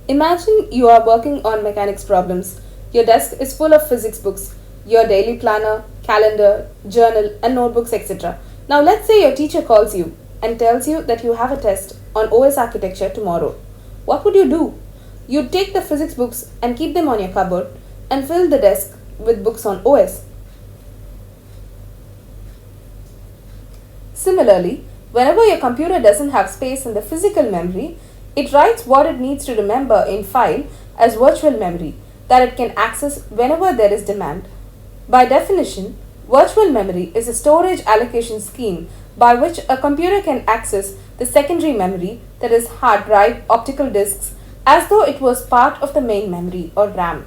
Imagine you are working on mechanics problems. Your desk is full of physics books, your daily planner, calendar, journal, and notebooks, etc. Now, let's say your teacher calls you and tells you that you have a test on OS architecture tomorrow. What would you do? You'd take the physics books and keep them on your cupboard and fill the desk with books on OS. Similarly, whenever your computer doesn't have space in the physical memory, it writes what it needs to remember in file as virtual memory that it can access whenever there is demand. By definition, virtual memory is a storage allocation scheme by which a computer can access the secondary memory, that is hard drive, optical disks, as though it was part of the main memory or RAM.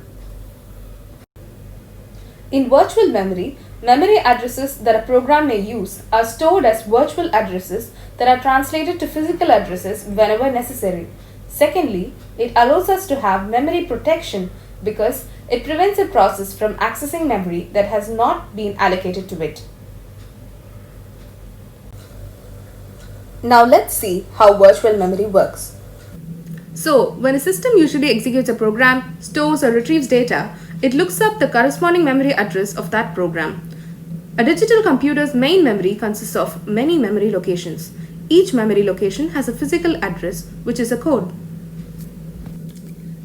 In virtual memory, memory addresses that a program may use are stored as virtual addresses that are translated to physical addresses whenever necessary. Secondly, it allows us to have memory protection because it prevents a process from accessing memory that has not been allocated to it. Now let's see how virtual memory works. So, when a system usually executes a program, stores or retrieves data, it looks up the corresponding memory address of that program. A digital computer's main memory consists of many memory locations. Each memory location has a physical address, which is a code.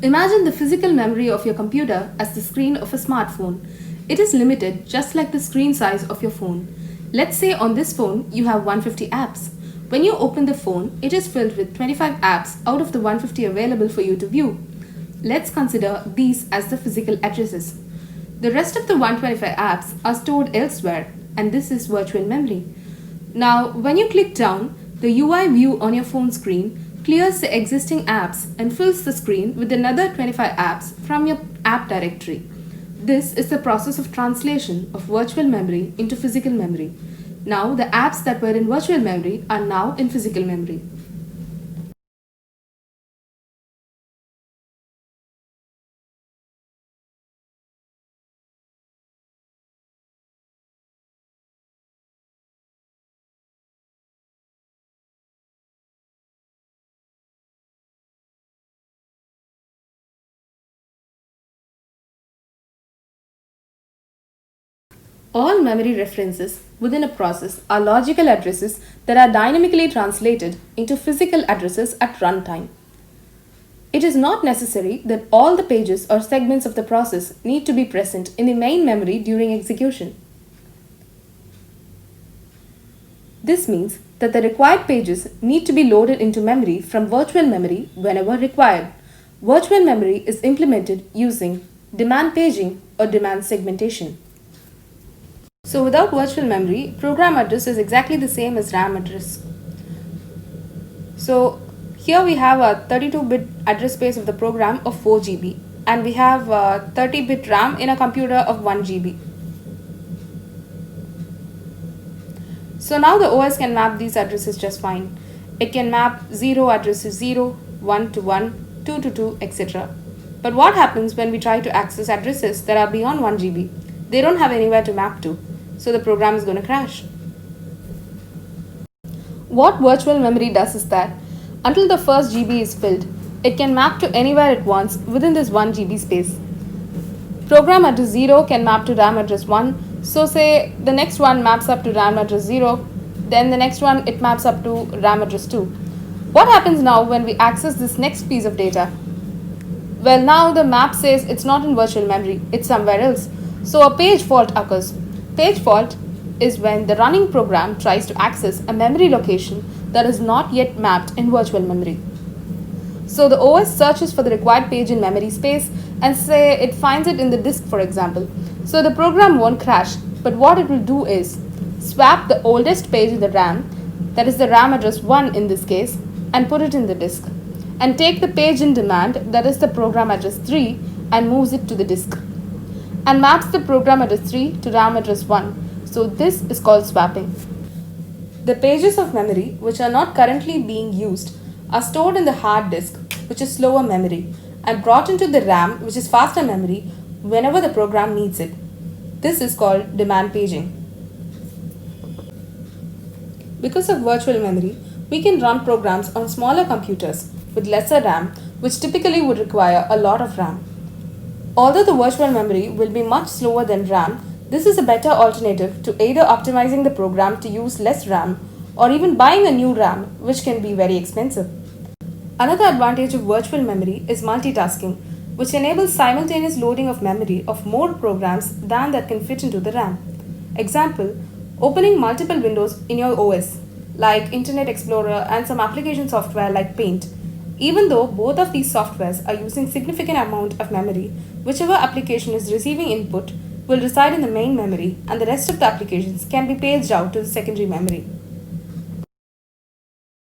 Imagine the physical memory of your computer as the screen of a smartphone. It is limited just like the screen size of your phone. Let's say on this phone you have 150 apps. When you open the phone, it is filled with 25 apps out of the 150 available for you to view. Let's consider these as the physical addresses. The rest of the 125 apps are stored elsewhere, and this is virtual memory. Now, when you click down, the UI view on your phone screen clears the existing apps and fills the screen with another 25 apps from your app directory. This is the process of translation of virtual memory into physical memory. Now, the apps that were in virtual memory are now in physical memory. All memory references within a process are logical addresses that are dynamically translated into physical addresses at runtime. It is not necessary that all the pages or segments of the process need to be present in the main memory during execution. This means that the required pages need to be loaded into memory from virtual memory whenever required. Virtual memory is implemented using demand paging or demand segmentation. So without virtual memory, program address is exactly the same as RAM address. So here we have a 32-bit address space of the program of 4 GB and we have a 30-bit RAM in a computer of 1 GB. So now the OS can map these addresses just fine. It can map 0 address to 0, 1 to 1, 2 to 2, etc. But what happens when we try to access addresses that are beyond 1 GB? They don't have anywhere to map to, so the program is going to crash. What virtual memory does is that until the first GB is filled, it can map to anywhere it wants within this 1 GB space. Program address 0 can map to RAM address 1, so say the next one maps up to RAM address 0, then the next one it maps up to RAM address 2. What happens now when we access this next piece of data? Well, now the map says it's not in virtual memory, it's somewhere else. So a page fault occurs. Page fault is when the running program tries to access a memory location that is not yet mapped in virtual memory. So the OS searches for the required page in memory space and say it finds it in the disk, for example. So the program won't crash, but what it will do is swap the oldest page in the RAM, that is the RAM address 1 in this case, and put it in the disk, and take the page in demand, that is the program address 3, and moves it to the disk, and maps the program address 3 to RAM address 1. So this is called swapping. The pages of memory which are not currently being used are stored in the hard disk, which is slower memory, and brought into the RAM, which is faster memory, whenever the program needs it. This is called demand paging. Because of virtual memory, we can run programs on smaller computers. with lesser RAM, which typically would require a lot of RAM. Although the virtual memory will be much slower than RAM, this is a better alternative to either optimizing the program to use less RAM or even buying a new RAM, which can be very expensive. Another advantage of virtual memory is multitasking, which enables simultaneous loading of memory of more programs than that can fit into the RAM. Example, opening multiple windows in your OS, like Internet Explorer and some application software like Paint. Even though both of these softwares are using significant amount of memory, whichever application is receiving input will reside in the main memory and the rest of the applications can be paged out to the secondary memory.